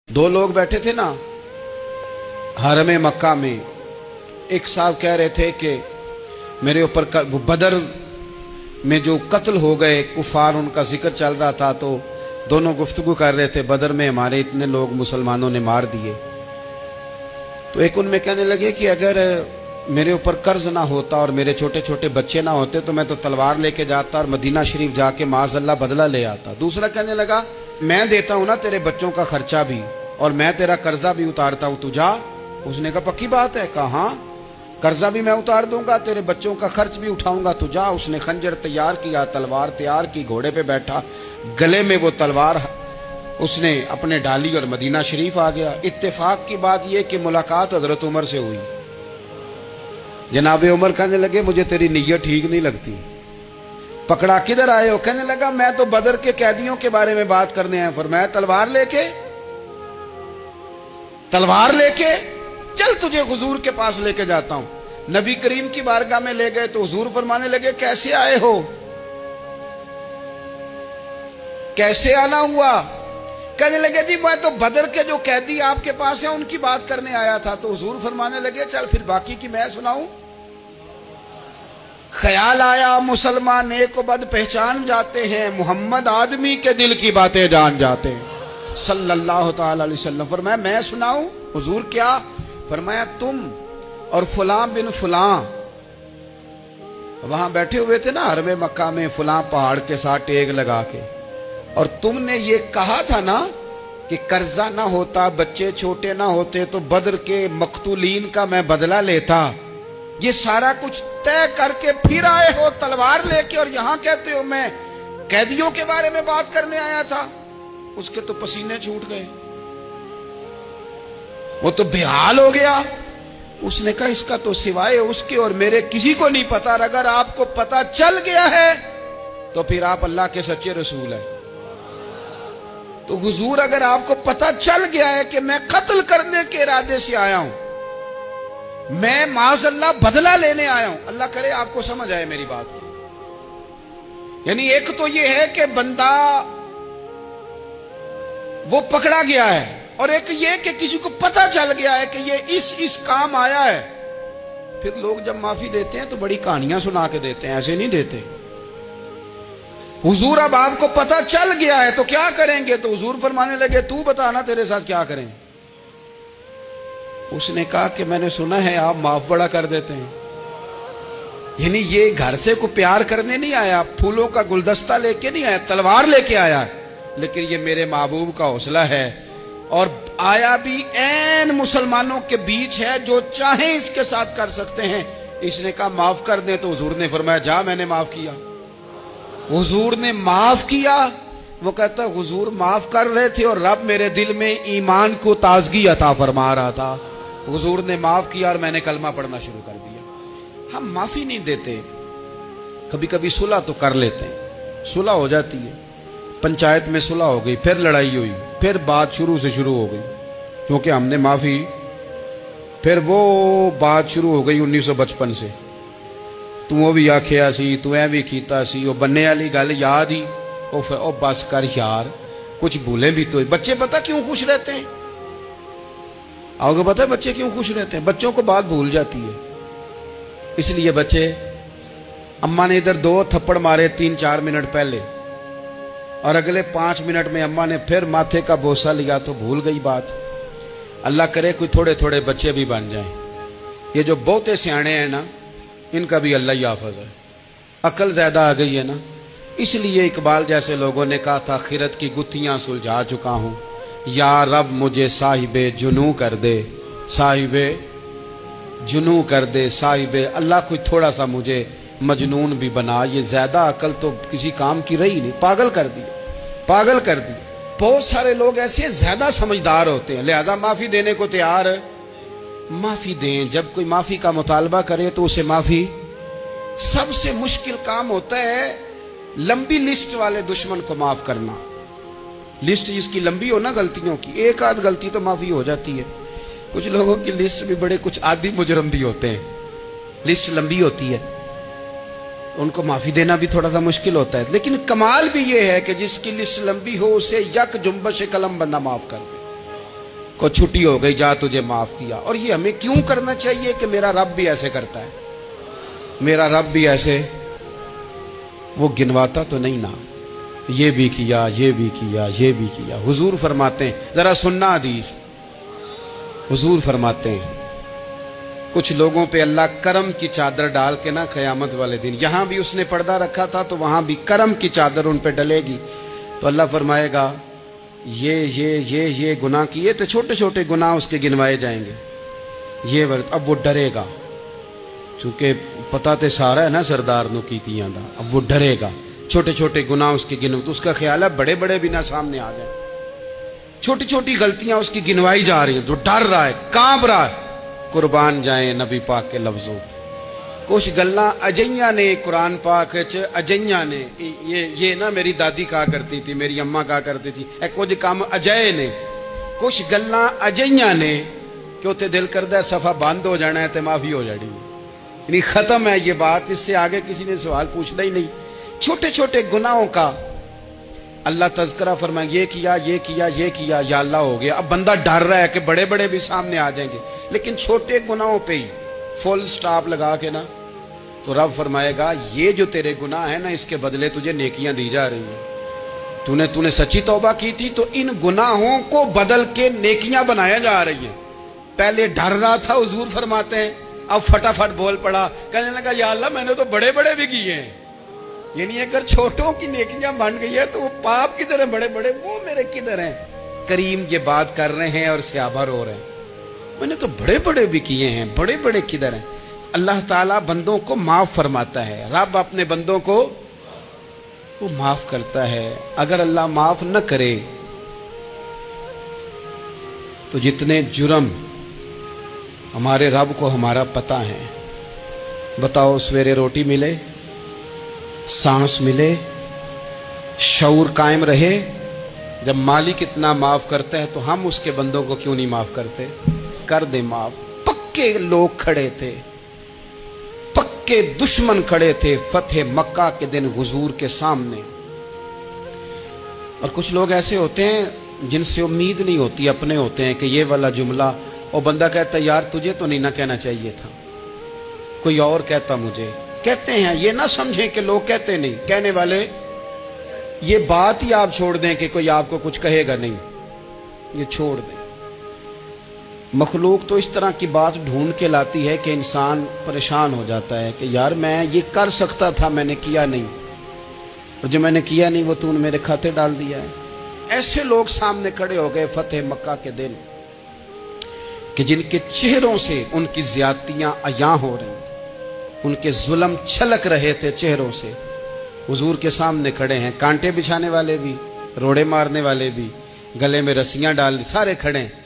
दो लोग बैठे थे ना हरम मक्का में। एक साहब कह रहे थे कि मेरे ऊपर बदर में जो कत्ल हो गए कुफार, उनका जिक्र चल रहा था, तो दोनों गुफ्तगू कर रहे थे, बदर में हमारे इतने लोग मुसलमानों ने मार दिए। तो एक उनमें कहने लगे कि अगर मेरे ऊपर कर्ज ना होता और मेरे छोटे छोटे बच्चे ना होते तो मैं तो तलवार लेके जाता और मदीना शरीफ जाके माज़अल्लाह बदला ले आता। दूसरा कहने लगा मैं देता हूं ना तेरे बच्चों का खर्चा भी और मैं तेरा कर्जा भी उतारता हूं, तू जा। उसने कहा पक्की बात है? कहा हाँ, कर्जा भी मैं उतार दूंगा, तेरे बच्चों का खर्च भी उठाऊंगा, तू जा। उसने खंजर तैयार किया, तलवार तैयार की, घोड़े पे बैठा, गले में वो तलवार उसने अपने डाली और मदीना शरीफ आ गया। इत्तेफाक की बात यह कि मुलाकात हजरत उमर से हुई। जनाब उमर कहने लगे मुझे तेरी नीयत ठीक नहीं लगती। पकड़ा किधर आए हो? कहने लगा मैं तो बदर के कैदियों के बारे में बात करने आया। फरमाया तलवार लेके चल, तुझे हुजूर के पास लेके जाता हूं। नबी करीम की बारगाह में ले गए तो हुजूर फरमाने लगे कैसे आए हो, कैसे आना हुआ? कहने लगे जी मैं तो बदर के जो कैदी आपके पास हैं उनकी बात करने आया था। तो हुजूर फरमाने लगे चल फिर बाकी की मैं सुनाऊं। ख्याल आया मुसलमान नेक बद पहचान जाते हैं, मोहम्मद आदमी के दिल की बातें जान जाते हैं सल्लल्लाहु ताला अलैहि वसल्लम। फरमाया मैं सुनाऊं? हुजूर क्या? फरमाया तुम और फलां बिन फलां वहां बैठे हुए थे ना हरम मक्का में, फलां पहाड़ के साथ टेक लगा के, और तुमने ये कहा था ना कि कर्जा ना होता, बच्चे छोटे ना होते तो बदर के मकतूलीन का मैं बदला लेता। ये सारा कुछ तय करके फिर आए हो तलवार लेके और यहां कहते हो मैं कैदियों के बारे में बात करने आया था। उसके तो पसीने छूट गए, वो तो बेहाल हो गया। उसने कहा इसका तो सिवाय उसके और मेरे किसी को नहीं पता। अगर आपको पता चल गया है तो फिर आप अल्लाह के सच्चे रसूल हैं। तो हुजूर अगर आपको पता चल गया है कि मैं कत्ल करने के इरादे से आया हूं, मैं माज़अल्लाह बदला लेने आया हूं, अल्लाह करे आपको समझ आए मेरी बात की। यानी एक तो यह है कि बंदा वो पकड़ा गया है, और एक ये कि किसी को पता चल गया है कि ये इस काम आया है। फिर लोग जब माफी देते हैं तो बड़ी कहानियां सुना के देते हैं, ऐसे नहीं देते। हुजूर अब आपको पता चल गया है तो क्या करेंगे? तो हुजूर फरमाने लगे तू बताना तेरे साथ क्या करें। उसने कहा कि मैंने सुना है आप माफ बड़ा कर देते हैं। यानी ये घर से को प्यार करने नहीं आया, फूलों का गुलदस्ता लेके नहीं आया, तलवार लेके आया, लेकिन ये मेरे महबूब का हौसला है। और आया भी ऐन मुसलमानों के बीच है, जो चाहे इसके साथ कर सकते हैं। इसने कहा माफ कर दे, तो हुजूर ने फरमाया जा मैंने माफ किया। हुजूर ने माफ किया। वो कहता हुजूर माफ कर रहे थे और रब मेरे दिल में ईमान को ताजगी अता फरमा रहा था। हुजूर ने माफ किया और मैंने कलमा पढ़ना शुरू कर दिया। हम माफी नहीं देते, कभी कभी सुलह तो कर लेते हैं, सुलह हो जाती है, पंचायत में सुलह हो गई, फिर लड़ाई हुई, फिर बात शुरू से शुरू हो गई क्योंकि हमने माफी, फिर वो बात शुरू हो गई 1955 से। तू वो भी आखिया सी, तू ऐ भी कीता सी, वो बनने वाली गल याद ही, ओ बस कर यार, कुछ भूले भी तो। बच्चे पता क्यों खुश रहते हैं? आपको पता है बच्चे क्यों खुश रहते हैं? बच्चों को बात भूल जाती है, इसलिए बच्चे, अम्मा ने इधर 2 थप्पड़ मारे 3-4 मिनट पहले और अगले 5 मिनट में अम्मा ने फिर माथे का बोसा लिया तो भूल गई बात। अल्लाह करे कोई थोड़े थोड़े बच्चे भी बन जाएं। ये जो बहुते सियाने हैं ना, इनका भी अल्लाह ही हाफिज है, अकल ज्यादा आ गई है ना। इसलिए इकबाल जैसे लोगों ने कहा था खिरत की गुत्थियां सुलझा चुका हूं, या रब मुझे साहिबे जुनू कर दे, साहिबे जुनू कर दे, साहिबे अल्लाह कोई थोड़ा सा मुझे मजनून भी बना। ये ज्यादा अकल तो किसी काम की रही नहीं, पागल कर दी, पागल कर दी। बहुत सारे लोग ऐसे ज्यादा समझदार होते हैं, लिहाजा माफी देने को तैयार है। माफी दें, जब कोई माफी का मुतालबा करे तो उसे माफी। सबसे मुश्किल काम होता है लंबी लिस्ट वाले दुश्मन को माफ करना। लिस्ट जिसकी लंबी हो ना गलतियों की, एक आध गलती तो माफी हो जाती है। कुछ लोगों की लिस्ट भी बड़े कुछ आदि मुजरम भी होते हैं, लिस्ट लंबी होती है, उनको माफी देना भी थोड़ा सा मुश्किल होता है। लेकिन कमाल भी ये है कि जिसकी लिस्ट लंबी हो उसे यक जुम्बश कलम बंदा माफ कर दे। کو छुट्टी हो गई, जा तुझे माफ किया। और ये हमें क्यों करना चाहिए कि मेरा रब भी ऐसे करता है, मेरा रब भी ऐसे, वो गिनवाता तो नहीं ना, ये भी किया, ये भी किया, ये भी किया। हुजूर फरमाते हैं, जरा सुनना हदीस, हुजूर फरमाते हैं कुछ लोगों पे अल्लाह करम की चादर डाल के ना क़यामत वाले दिन, यहां भी उसने पर्दा रखा था तो वहां भी करम की चादर उन पे डलेगी। तो अल्लाह फरमाएगा ये गुनाह किए, तो छोटे छोटे गुनाह उसके गिनवाए जाएंगे। ये वर्त अब वो डरेगा, क्योंकि पता तो सारा है ना सरदार नु कीतियां दा, अब वो डरेगा। छोटे छोटे गुनाह उसके गिन, तो उसका ख्याल है बड़े बड़े भी ना सामने आ जाए, छोटी छोटी गलतियां उसकी गिनवाई जा रही हैं, जो डर रहा है, कांप रहा है। कुर्बान जाए नबी पाक के लफ्जों, कुछ गल्लां अजइयां ने कुरान पाक च, अजइयां ने, ये ना मेरी दादी कहा करती थी, मेरी अम्मा कहा करती थी, कुछ काम अजय ने, कुछ गल्लां अजइयां ने कि उत्ते दिल करदा सफा बंद हो जाना है तो माफी हो जानी, यानी खत्म है ये बात, इससे आगे किसी ने सवाल पूछना ही नहीं। छोटे छोटे गुनाहों का अल्लाह तज़किरा फरमाए, ये किया, ये किया, ये किया, या अल्लाह हो गया। अब बंदा डर रहा है कि बड़े बड़े भी सामने आ जाएंगे, लेकिन छोटे गुनाहों पे ही फुल स्टॉप लगा के ना, तो रब फरमाएगा ये जो तेरे गुनाह है ना, इसके बदले तुझे नेकियां दी जा रही हैं। तूने सच्ची तौबा की थी तो इन गुनाहों को बदल के नेकियां बनाया जा रही हैं। पहले डर रहा था, हुजूर फरमाते हैं, अब फटाफट बोल पड़ा, कहने लगा या अल्लाह मैंने तो बड़े बड़े भी किए हैं। यानी अगर छोटों की नेकियां बन गई है तो वो पाप किधर है, बड़े बड़े वो मेरे किधर हैं। करीम ये बात कर रहे हैं और सहाबा रो रहे हैं, मैंने तो बड़े बड़े भी किए हैं, बड़े बड़े किधर हैं। अल्लाह ताला बंदों को माफ फरमाता है, रब अपने बंदों को वो माफ करता है। अगर अल्लाह माफ न करे तो जितने जुर्म हमारे रब को हमारा पता है। बताओ, सवेरे रोटी मिले, सांस मिले, शऊर कायम रहे, जब मालिक इतना माफ करता है तो हम उसके बंदों को क्यों नहीं माफ करते? कर दे माफ। पक्के लोग खड़े थे, पक्के दुश्मन खड़े थे फतेह मक्का के दिन हुजूर के सामने। और कुछ लोग ऐसे होते हैं जिनसे उम्मीद नहीं होती, अपने होते हैं कि ये वाला जुमला, और बंदा कहता यार तुझे तो नहीं ना कहना चाहिए था, कोई और कहता मुझे। कहते हैं, ये ना समझें कि लोग कहते नहीं, कहने वाले, ये बात ही आप छोड़ दें कि कोई आपको कुछ कहेगा नहीं, ये छोड़ दें। मखलूक तो इस तरह की बात ढूंढ के लाती है कि इंसान परेशान हो जाता है कि यार मैं ये कर सकता था, मैंने किया नहीं, और जो मैंने किया नहीं वो तूने मेरे खाते डाल दिया है। ऐसे लोग सामने खड़े हो गए फतेह मक्का के दिन कि जिनके चेहरों से उनकी ज्यादतियां अयां हो रही, उनके जुल्म छलक रहे थे चेहरों से। हुजूर के सामने खड़े हैं, कांटे बिछाने वाले भी, रोड़े मारने वाले भी, गले में रस्सियां डाल, सारे खड़े हैं।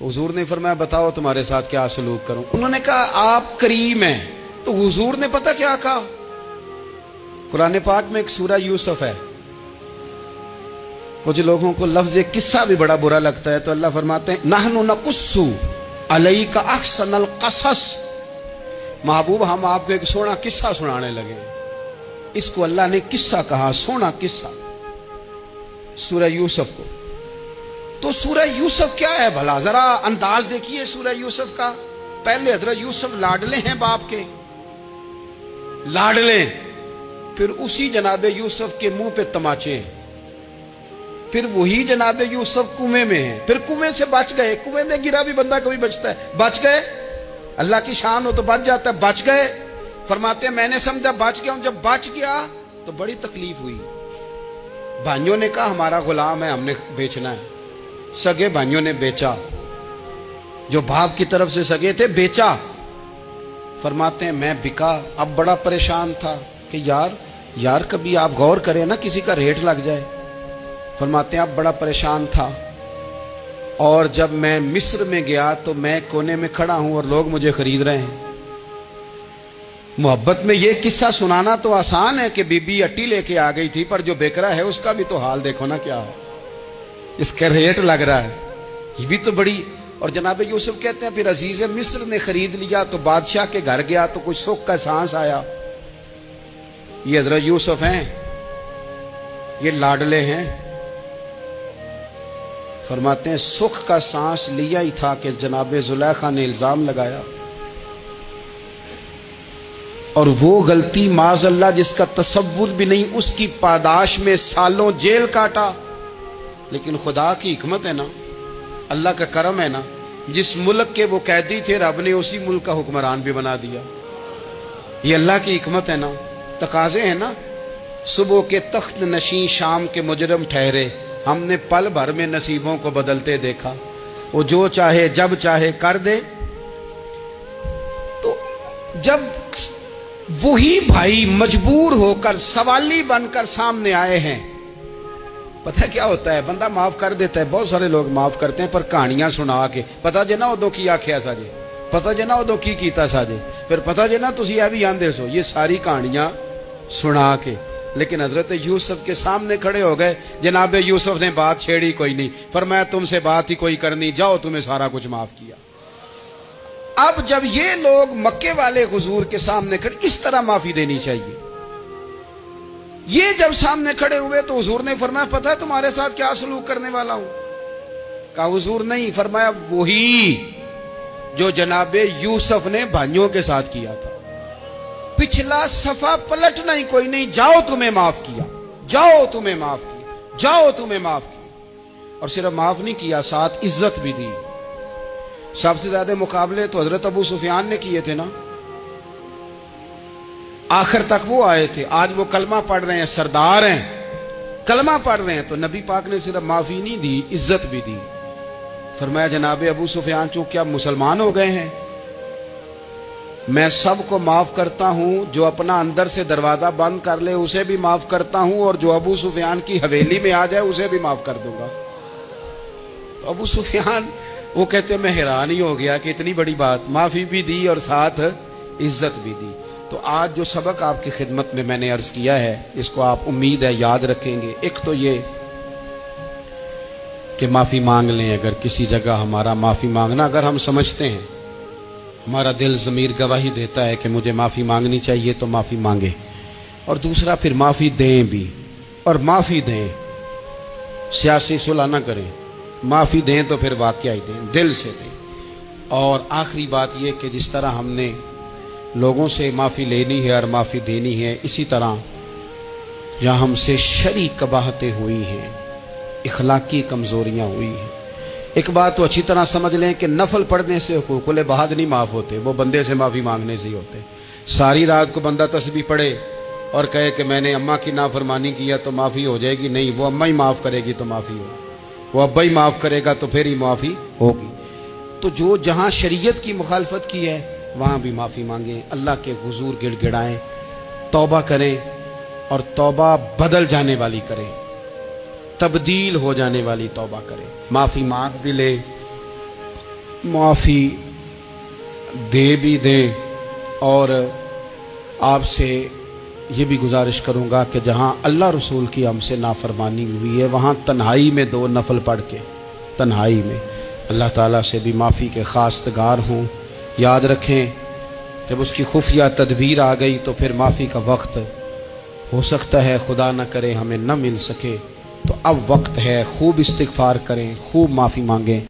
हुजूर ने फरमाया बताओ तुम्हारे साथ क्या सलूक करूं? उन्होंने कहा आप करीम हैं। तो हुजूर ने पता क्या कहा? कुरान पाक में एक सूरा यूसुफ है, कुछ लोगों को लफ्ज किस्सा भी बड़ा बुरा लगता है, तो अल्लाह फरमाते हैं नहनु नकुस्सु अलैका अहसनल क़सस, महबूब हम आपको एक सोना किस्सा सुनाने लगे। इसको अल्लाह ने किस्सा कहा, सोना किस्सा, सूरह यूसुफ को। तो सूरह यूसुफ क्या है भला, जरा अंदाज देखिए सूरह यूसुफ का। पहले हजरत यूसुफ लाडले हैं बाप के, लाडले, फिर उसी जनाबे यूसुफ के मुंह पे तमाचे हैं, फिर वही जनाबे यूसुफ कुएं में है, फिर कुएं से बच गए। कुएं में गिरा भी बंदा कभी बचता है? बच गए, अल्लाह की शान हो तो बच जाता है। बच गए, फरमाते हैं मैंने समझा बच गया हूं, जब बच गया तो बड़ी तकलीफ हुई। भाइयों ने कहा हमारा गुलाम है, हमने बेचना है। सगे भाइयों ने बेचा, जो बाप की तरफ से सगे थे बेचा। फरमाते हैं मैं बिका, अब बड़ा परेशान था कि यार कभी आप गौर करें ना, किसी का रेट लग जाए। फरमाते हैं अब बड़ा परेशान था, और जब मैं मिस्र में गया तो मैं कोने में खड़ा हूं और लोग मुझे खरीद रहे हैं। मोहब्बत में ये किस्सा सुनाना तो आसान है कि बीबी अट्टी लेके आ गई थी, पर जो बेकरा है उसका भी तो हाल देखो ना क्या है, इसका रेट लग रहा है, ये भी तो बड़ी। और जनाब यूसुफ कहते हैं फिर अजीज मिस्र ने खरीद लिया, तो बादशाह के घर गया तो कुछ सुख का सांस आया। ये हजरत यूसुफ हैं, ये लाडले हैं। فرماتے ہیں سکھ کا سانس لیا ہی تھا کہ جناب زلیخا نے الزام لگایا، اور وہ غلطی معاذ اللہ جس کا تصور بھی نہیں، اس کی پاداش میں سالوں جیل کاٹا۔ لیکن خدا کی حکمت ہے نا، اللہ کا کرم ہے نا، جس ملک کے وہ قیدی تھے رب نے اسی ملک کا حکمران بھی بنا دیا۔ یہ اللہ کی حکمت ہے نا، تقاضے ہیں نا۔ صبح کے تخت نشین شام کے مجرم ٹھہرے، ہم نے پل بھر میں نصیبوں کو بدلتے دیکھا۔ وہ جو چاہے جب چاہے کر دے۔ تو جب وہی بھائی مجبور ہو کر سوالی بن کر سامنے آئے ہیں، پتہ کیا ہوتا ہے، بندہ معاف کر دیتا ہے، بہت سارے لوگ معاف کرتے ہیں، پر کہانیاں سنا کے پتہ جنا ادو کی آکھیا سا جے، پتہ جنا ادو کی کیتا سا جے، پھر پتہ جنا تسی اے بھی آندے سو، یہ ساری کہانیاں سنا کے۔ لیکن حضرت یوسف کے سامنے کھڑے ہو گئے، جناب یوسف نے بات چھیڑی کوئی نہیں، فرمایا تم سے بات ہی کوئی کرنی، جاؤ تمہیں سارا کچھ معاف کیا۔ اب جب یہ لوگ مکے والے حضور کے سامنے کھڑے، اس طرح معافی دینی چاہیے۔ یہ جب سامنے کھڑے ہوئے تو حضور نے فرمایا پتہ ہے تمہارے ساتھ کیا سلوک کرنے والا ہوں؟ کہا حضور نہیں، فرمایا وہی جو جناب یوسف نے بھائیوں کے ساتھ کیا تھا۔ پچھلا صفحہ پلٹنا ہی کوئی نہیں، جاؤ تمہیں معاف کیا، جاؤ تمہیں معاف کیا، جاؤ تمہیں معاف کیا۔ اور صرف معاف نہیں کیا، ساتھ عزت بھی دی۔ سب سے زیادہ مقابلے تو حضرت ابو سفیان نے کیے تھے نا، آخر تک وہ آئے تھے، آج وہ کلمہ پڑھ رہے ہیں، سردار ہیں، کلمہ پڑھ رہے ہیں، تو نبی پاک نے صرف معافی نہیں دی، عزت بھی دی۔ فرمایا جناب ابو سفیان چونکہ اب مسلمان ہو گئے ہیں، میں سب کو معاف کرتا ہوں، جو اپنا اندر سے دروازہ بند کر لے اسے بھی معاف کرتا ہوں، اور جو ابو سفیان کی حویلی میں آ جائے اسے بھی معاف کر دوں گا۔ تو ابو سفیان وہ کہتے ہیں میں حیران ہی ہو گیا کہ اتنی بڑی بات، معافی بھی دی اور ساتھ عزت بھی دی۔ تو آج جو سبق آپ کی خدمت میں میں نے عرض کیا ہے، اس کو آپ امید ہے یاد رکھیں گے۔ ایک تو یہ کہ معافی مانگ لیں، اگر کسی جگہ ہمارا معافی مانگنا اگر ہم سمجھتے ہیں، ہمارا دل ضمیر گواہی دیتا ہے کہ مجھے معافی مانگنی چاہیے تو معافی مانگے۔ اور دوسرا پھر معافی دیں بھی، اور معافی دیں، سیاسی صلح نہ کریں، معافی دیں تو پھر واقعہ ہی دیں، دل سے دیں۔ اور آخری بات یہ کہ جس طرح ہم نے لوگوں سے معافی لینی ہے اور معافی دینی ہے، اسی طرح جہاں ہم سے شرعی قباحتیں ہوئی ہیں، اخلاقی کمزوریاں ہوئی ہیں، ایک بات تو اچھی طرح سمجھ لیں کہ نفل پڑھنے سے حقوق العباد نہیں معاف ہوتے، وہ بندے سے معافی مانگنے سے ہی ہوتے۔ ساری رات کو بندہ تسبیح پڑھے اور کہے کہ میں نے اماں کی نافرمانی کیا تو معافی ہو جائے گی، نہیں، وہ اماں ہی معاف کرے گی تو معافی ہوگی، وہ ابا ہی معاف کرے گا تو پھر ہی معافی ہوگی۔ تو جو جہاں شریعت کی مخالفت کی ہے وہاں بھی معافی مانگیں، اللہ کے حضور گڑ گڑائیں، توبہ کریں، اور توبہ بدل جانے والی کریں، تبدیل ہو جانے والی توبہ کریں۔ معافی مانگ بھی لے، معافی دے بھی دیں، اور آپ سے یہ بھی گزارش کروں گا کہ جہاں اللہ رسول کی ہم سے نافرمانی ہوئی ہے وہاں تنہائی میں 2 نفل پڑھ کے، تنہائی میں اللہ تعالیٰ سے بھی معافی کے خواستگار ہوں۔ یاد رکھیں جب اس کی خفیہ تدبیر آ گئی تو پھر معافی کا وقت ہو سکتا ہے خدا نہ کرے ہمیں نہ مل سکے، تو اب وقت ہے، خوب استغفار کریں، خوب معافی مانگیں۔